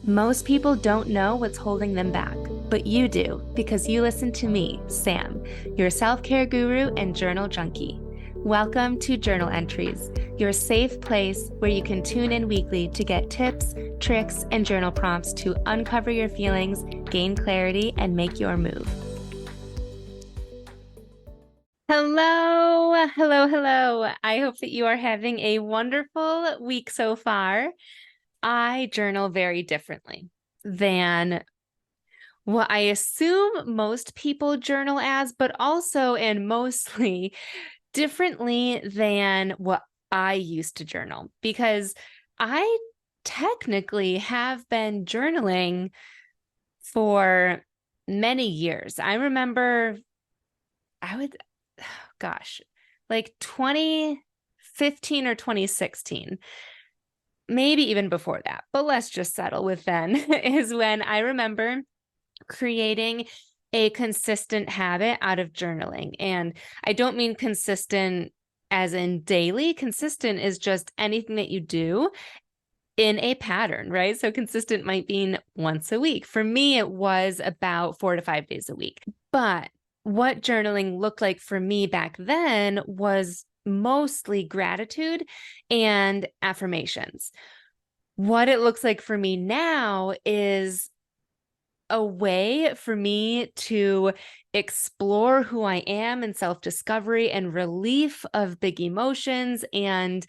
Most people don't know what's holding them back, but you do because you listen to me, Sam, your self-care guru and journal junkie. Welcome to Journal Entries, your safe place where you can tune in weekly to get tips, tricks, and journal prompts to uncover your feelings, gain clarity, and make your move. Hello, hello, hello. I hope that you are having a wonderful week so far. I journal very differently than what I assume most people journal as, but also and mostly differently than what I used to journal, because I technically have been journaling for many years. I remember gosh, like 2015 or 2016. Maybe even before that, but let's just settle with then, is when I remember creating a consistent habit out of journaling. And I don't mean consistent as in daily. Consistent is just anything that you do in a pattern, right? So consistent might mean once a week. For me, it was about 4 to 5 days a week. But what journaling looked like for me back then was mostly gratitude and affirmations. What it looks like for me now is a way for me to explore who I am in self-discovery and relief of big emotions and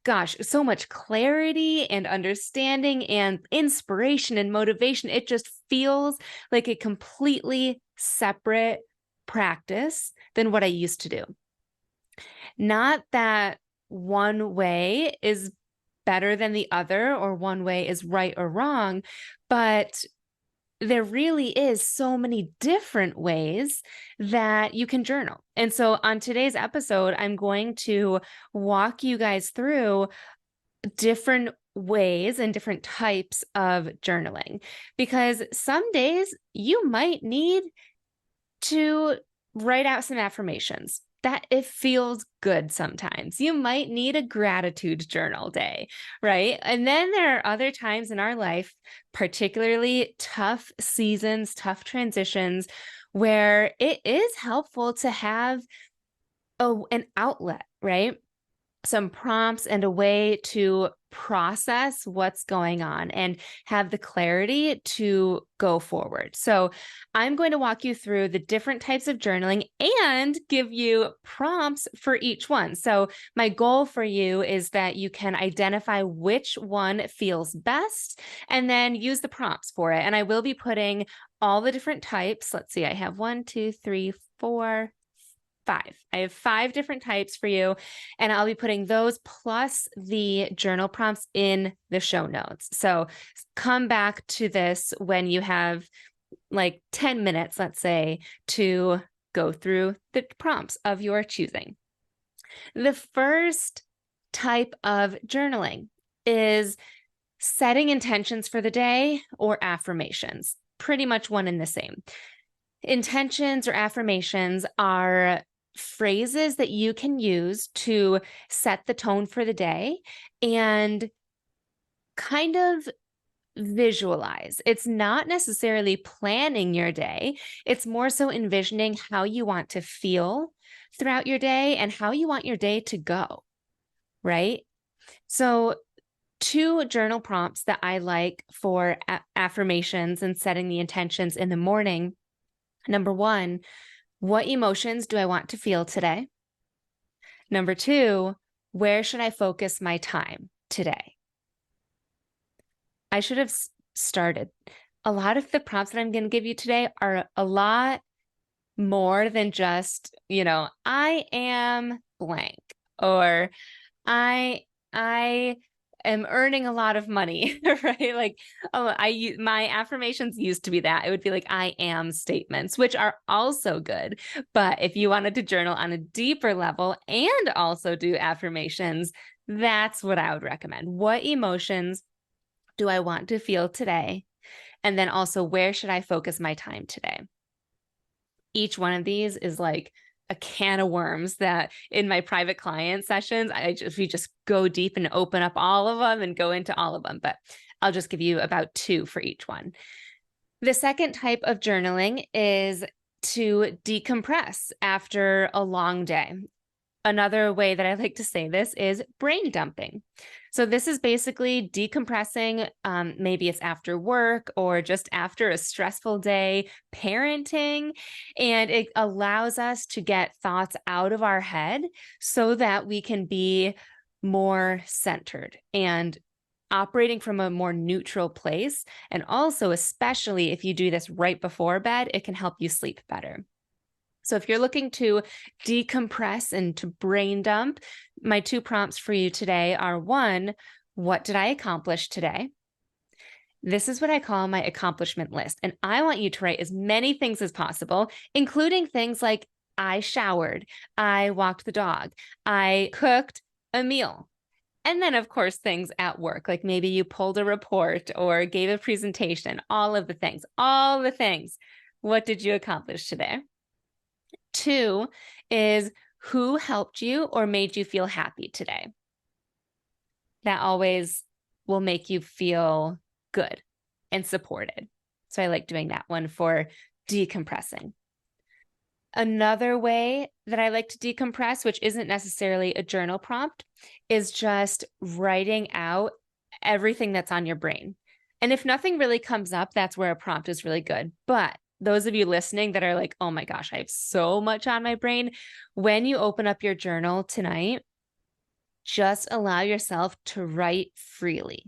gosh, so much clarity and understanding and inspiration and motivation. It just feels like a completely separate practice than what I used to do. Not that one way is better than the other or one way is right or wrong, but there really is so many different ways that you can journal. And so on today's episode, I'm going to walk you guys through different ways and different types of journaling, because some days you might need to write out some affirmations. That it feels good sometimes. You might need a gratitude journal day, right? And then there are other times in our life, particularly tough seasons, tough transitions, where it is helpful to have an outlet, right? Some prompts and a way to process what's going on and have the clarity to go forward. So I'm going to walk you through the different types of journaling and give you prompts for each one. So my goal for you is that you can identify which one feels best and then use the prompts for it. And I will be putting all the different types. Let's see, I have 1, 2, 3, 4, 5. I have 5 different types for you, and I'll be putting those plus the journal prompts in the show notes. So come back to this when you have like 10 minutes, let's say, to go through the prompts of your choosing. The first type of journaling is setting intentions for the day or affirmations, pretty much one and the same. Intentions or affirmations are phrases that you can use to set the tone for the day and kind of visualize. It's not necessarily planning your day. It's more so envisioning how you want to feel throughout your day and how you want your day to go, right? So 2 journal prompts that I like for affirmations and setting the intentions in the morning. Number 1, what emotions do I want to feel today? Number 2, where should I focus my time today? I should have started. A lot of the prompts that I'm going to give you today are a lot more than just, I am blank, or I am earning a lot of money, right? Like, my affirmations used to be that. It would be like, I am statements, which are also good. But if you wanted to journal on a deeper level and also do affirmations, that's what I would recommend. What emotions do I want to feel today? And then also, where should I focus my time today? Each one of these is like a can of worms that in my private client sessions, we just go deep and open up all of them and go into all of them. But I'll just give you about 2 for each one. The second type of journaling is to decompress after a long day. Another way that I like to say this is brain dumping. So this is basically decompressing. Maybe it's after work or just after a stressful day, parenting, and it allows us to get thoughts out of our head so that we can be more centered and operating from a more neutral place. And also, especially if you do this right before bed, it can help you sleep better. So if you're looking to decompress and to brain dump, my 2 prompts for you today are: 1, what did I accomplish today? This is what I call my accomplishment list. And I want you to write as many things as possible, including things like I showered, I walked the dog, I cooked a meal. And then, of course, things at work, like maybe you pulled a report or gave a presentation, all of the things, all the things. What did you accomplish today? 2 is who helped you or made you feel happy today. That always will make you feel good and supported. So I like doing that one for decompressing. Another way that I like to decompress, which isn't necessarily a journal prompt, is just writing out everything that's on your brain. And if nothing really comes up, that's where a prompt is really good. But those of you listening that are like, oh my gosh, I have so much on my brain, when you open up your journal tonight, just allow yourself to write freely.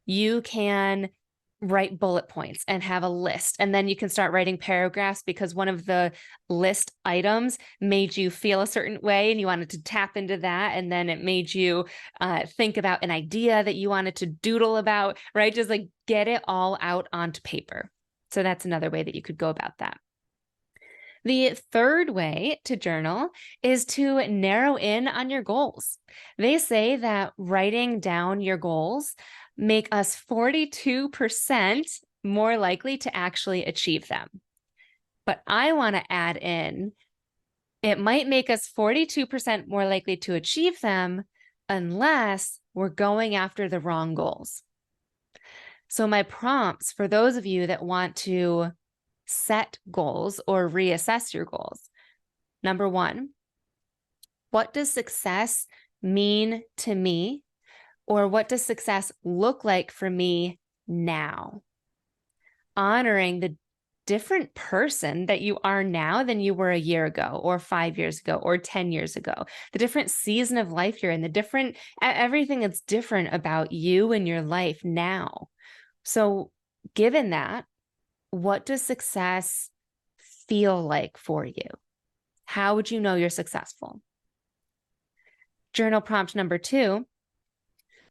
You can write bullet points and have a list, and then you can start writing paragraphs because one of the list items made you feel a certain way and you wanted to tap into that, and then it made you think about an idea that you wanted to doodle about, right? Just like get it all out onto paper. So that's another way that you could go about that. The third way to journal is to narrow in on your goals. They say that writing down your goals make us 42% more likely to actually achieve them. But I want to add in, it might make us 42% more likely to achieve them unless we're going after the wrong goals. So my prompts for those of you that want to set goals or reassess your goals. Number 1, what does success mean to me? Or what does success look like for me now? Honoring the different person that you are now than you were a year ago or 5 years ago or 10 years ago, the different season of life you're in, the different, everything that's different about you and your life now. So given that, what does success feel like for you? How would you know you're successful? Journal prompt number 2,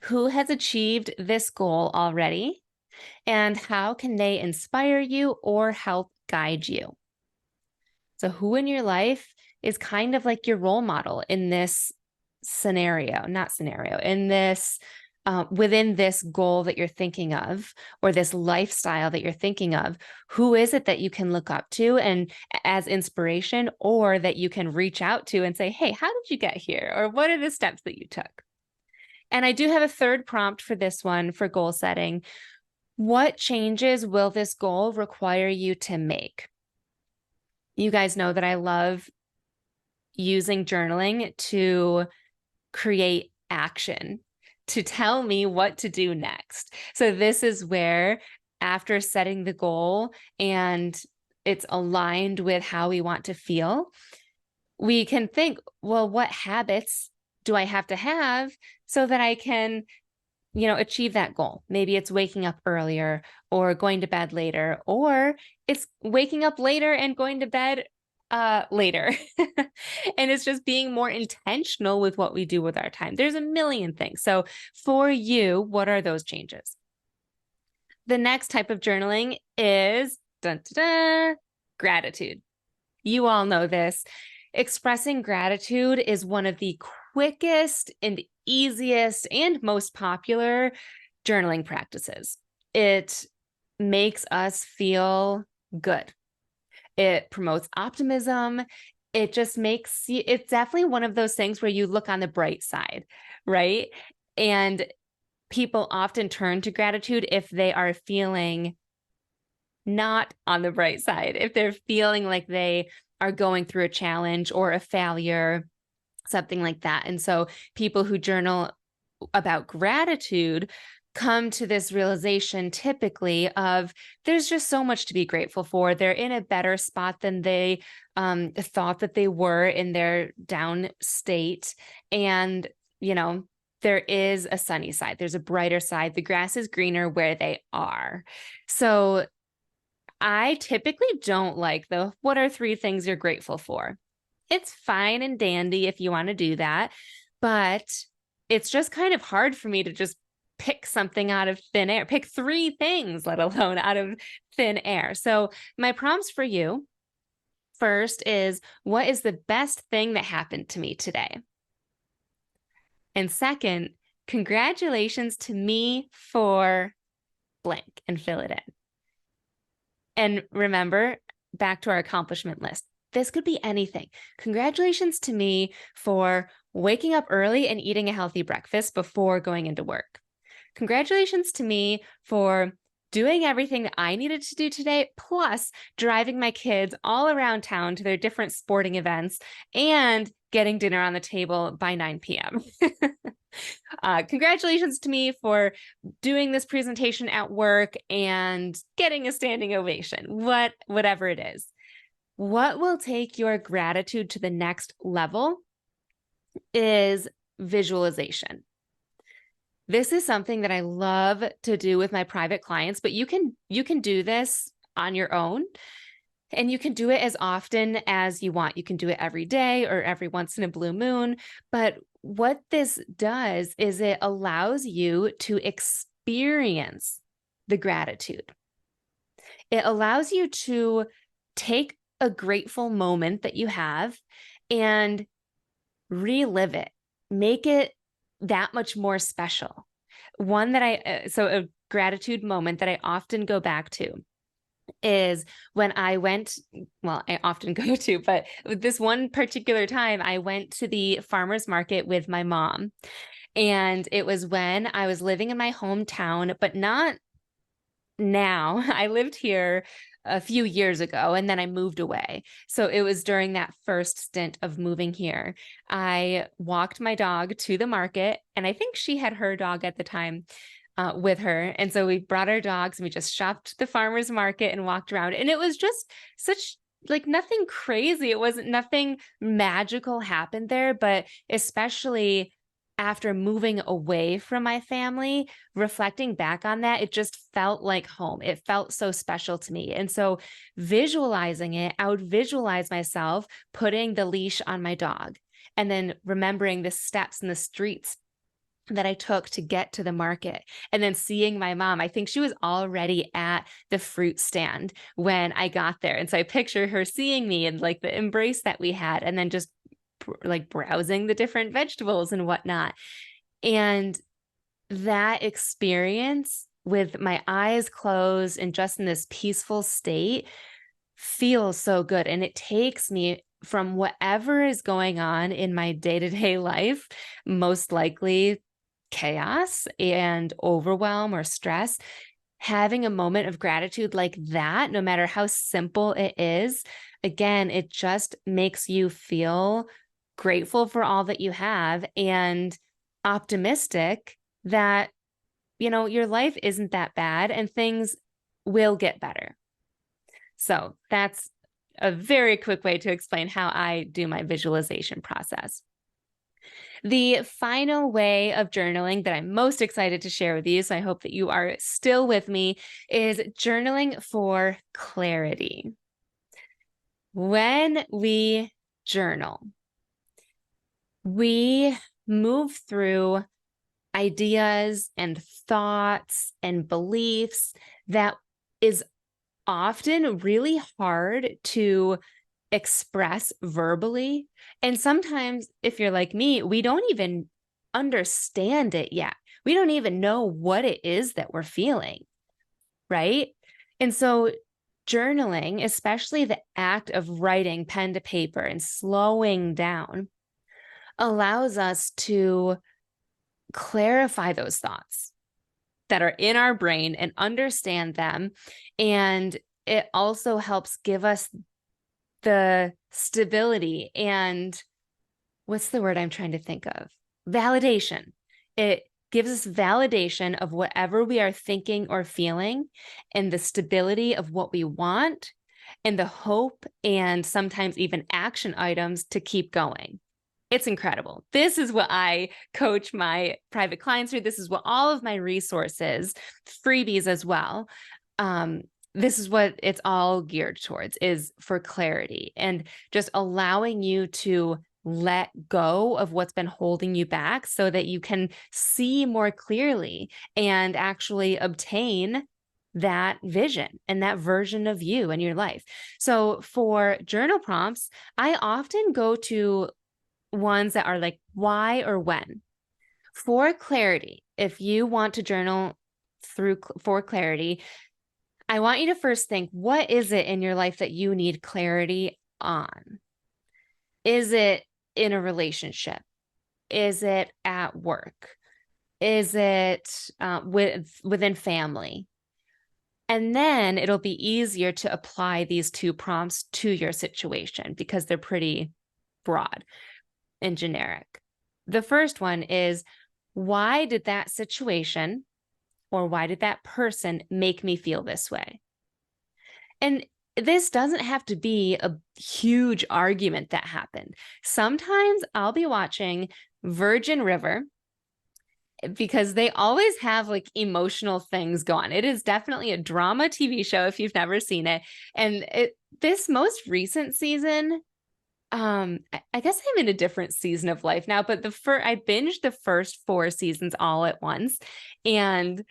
who has achieved this goal already? And how can they inspire you or help guide you? So who in your life is kind of like your role model in this in this within this goal that you're thinking of, or this lifestyle that you're thinking of? Who is it that you can look up to and as inspiration, or that you can reach out to and say, hey, how did you get here? Or what are the steps that you took? And I do have a third prompt for this one for goal setting. What changes will this goal require you to make? You guys know that I love using journaling to create action, to tell me what to do next. So this is where, after setting the goal and it's aligned with how we want to feel, we can think, well, what habits do I have to have so that I can, achieve that goal? Maybe it's waking up earlier or going to bed later, or it's waking up later and going to bed later. And it's just being more intentional with what we do with our time. There's a million things. So for you, what are those changes? The next type of journaling is gratitude. You all know this. Expressing gratitude is one of the quickest and easiest and most popular journaling practices. It makes us feel good. It promotes optimism. It just makes you, it's definitely one of those things where you look on the bright side, right? And people often turn to gratitude if they are feeling not on the bright side, if they're feeling like they are going through a challenge or a failure, something like that. And so people who journal about gratitude come to this realization typically of there's just so much to be grateful for. They're in a better spot than they thought that they were in their down state. And, there is a sunny side. There's a brighter side. The grass is greener where they are. So I typically don't like the what are 3 things you're grateful for? It's fine and dandy if you want to do that, but it's just kind of hard for me to just pick something out of thin air, pick 3 things, let alone out of thin air. So my prompts for you first is, what is the best thing that happened to me today? And second, congratulations to me for blank, and fill it in. And remember, back to our accomplishment list. This could be anything. Congratulations to me for waking up early and eating a healthy breakfast before going into work. Congratulations to me for doing everything that I needed to do today, plus driving my kids all around town to their different sporting events and getting dinner on the table by 9 p.m. Congratulations to me for doing this presentation at work and getting a standing ovation, whatever it is. What will take your gratitude to the next level is visualization. This is something that I love to do with my private clients, but you can do this on your own, and you can do it as often as you want. You can do it every day or every once in a blue moon. But what this does is it allows you to experience the gratitude. It allows you to take a grateful moment that you have and relive it, make it that much more special. So a gratitude moment that I often go back to is when I often go to, but this one particular time I went to the farmer's market with my mom. And it was when I was living in my hometown, but not now. I lived here a few years ago and then I moved away. So it was during that first stint of moving here. I walked my dog to the market, and I think she had her dog at the time with her. And so we brought our dogs and we just shopped the farmer's market and walked around. And it was just such nothing crazy. It wasn't nothing magical happened there, but especially after moving away from my family, reflecting back on that, it just felt like home. It felt so special to me. And so visualizing it, I would visualize myself putting the leash on my dog and then remembering the steps and the streets that I took to get to the market, and then seeing my mom. I think she was already at the fruit stand when I got there. And so I picture her seeing me and the embrace that we had, and then just browsing the different vegetables and whatnot. And that experience with my eyes closed and just in this peaceful state feels so good. And it takes me from whatever is going on in my day-to-day life, most likely chaos and overwhelm or stress, having a moment of gratitude like that, no matter how simple it is, again, it just makes you feel grateful for all that you have and optimistic that, your life isn't that bad and things will get better. So that's a very quick way to explain how I do my visualization process. The final way of journaling that I'm most excited to share with you, so I hope that you are still with me, is journaling for clarity. When we journal, we move through ideas and thoughts and beliefs that is often really hard to express verbally. And sometimes, if you're like me, we don't even understand it yet. We don't even know what it is that we're feeling, right? And so journaling, especially the act of writing pen to paper and slowing down, allows us to clarify those thoughts. that are in our brain and understand them. And it also helps give us the stability and what's the word I'm trying to think of? Validation. It gives us validation of whatever we are thinking or feeling and the stability of what we want and the hope and sometimes even action items to keep going. It's incredible. This is what I coach my private clients through. This is what all of my resources, freebies as well. This is what it's all geared towards, is for clarity and just allowing you to let go of what's been holding you back so that you can see more clearly and actually obtain that vision and that version of you in your life. So for journal prompts, I often go to ones that are like why or when. For clarity, if you want to journal for clarity, I want you to first think, what is it in your life that you need clarity on? Is it in a relationship? Is it at work? Is it within family? And then it'll be easier to apply these two prompts to your situation because they're pretty broad and generic. The first one is, why did that situation or why did that person make me feel this way? And this doesn't have to be a huge argument that happened. Sometimes I'll be watching Virgin River because they always have like emotional things go on. It is definitely a drama TV show if you've never seen it. And this most recent season, I guess I'm in a different season of life now, but I binged the first 4 seasons all at once. And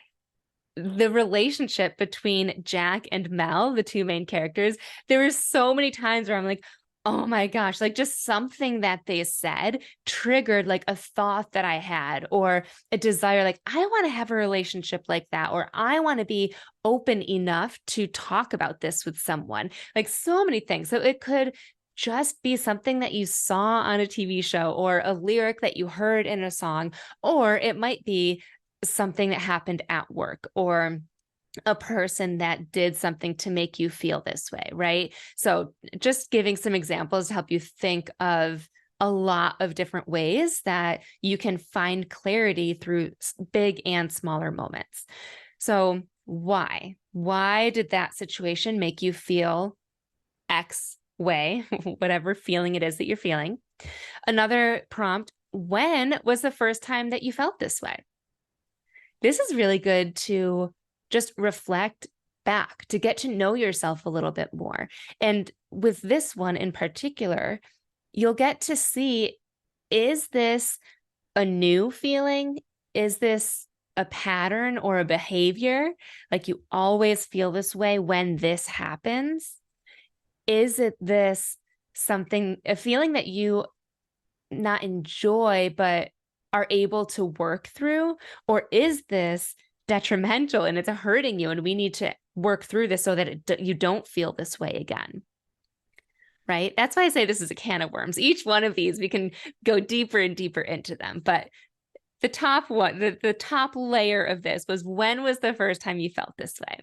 the relationship between Jack and Mel, the 2 main characters, there were so many times where I'm like, oh my gosh, like just something that they said triggered like a thought that I had or a desire, like I want to have a relationship like that, or I want to be open enough to talk about this with someone, like so many things. So it could just be something that you saw on a TV show or a lyric that you heard in a song, or it might be something that happened at work or a person that did something to make you feel this way, right? So just giving some examples to help you think of a lot of different ways that you can find clarity through big and smaller moments. So why? Why did that situation make you feel X way, whatever feeling it is that you're feeling? Another prompt, when was the first time that you felt this way? This is really good to just reflect back, to get to know yourself a little bit more. And with this one in particular, you'll get to see, is this a new feeling? Is this a pattern or a behavior? Like you always feel this way when this happens? Is it this something, a feeling that you not enjoy, but are able to work through? Or is this detrimental and it's hurting you and we need to work through this so that you don't feel this way again? Right? That's why I say this is a can of worms. Each one of these, we can go deeper and deeper into them. But the top one, the top layer of this was, when was the first time you felt this way?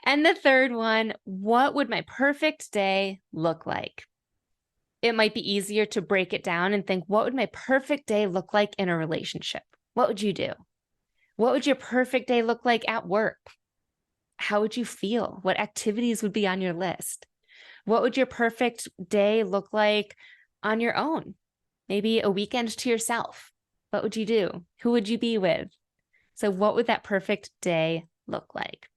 And the third one, what would my perfect day look like? It might be easier to break it down and think, what would my perfect day look like in a relationship? What would you do? What would your perfect day look like at work? How would you feel? What activities would be on your list? What would your perfect day look like on your own? Maybe a weekend to yourself. What would you do? Who would you be with? So what would that perfect day look like?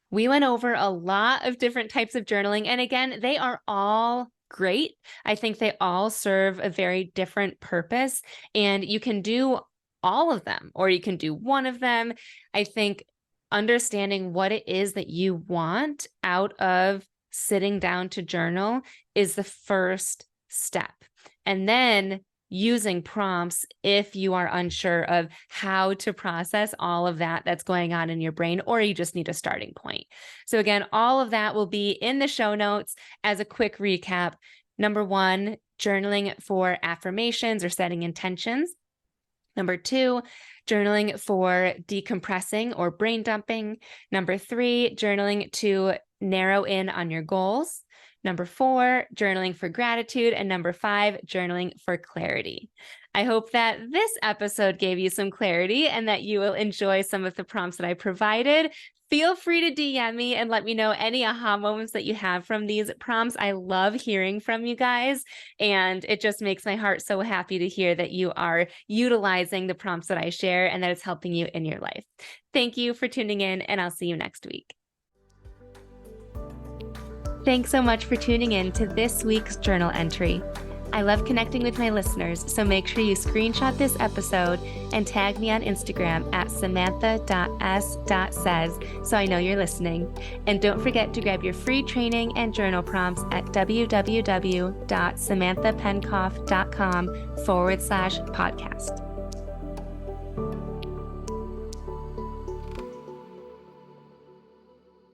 We went over a lot of different types of journaling. And again, they are all great. I think they all serve a very different purpose, and you can do all of them, or you can do one of them. I think understanding what it is that you want out of sitting down to journal is the first step. And then using prompts if you are unsure of how to process all of that that's going on in your brain, or you just need a starting point. So again, all of that will be in the show notes. As a quick recap, number 1, journaling for affirmations or setting intentions. Number 2, journaling for decompressing or brain dumping. Number 3, journaling to narrow in on your goals. Number 4, journaling for gratitude. And number 5, journaling for clarity. I hope that this episode gave you some clarity and that you will enjoy some of the prompts that I provided. Feel free to DM me and let me know any aha moments that you have from these prompts. I love hearing from you guys, and it just makes my heart so happy to hear that you are utilizing the prompts that I share and that it's helping you in your life. Thank you for tuning in, and I'll see you next week. Thanks so much for tuning in to this week's journal entry. I love connecting with my listeners, so make sure you screenshot this episode and tag me on Instagram at samantha.s.says so I know you're listening. And don't forget to grab your free training and journal prompts at www.samanthapenkoff.com/podcast.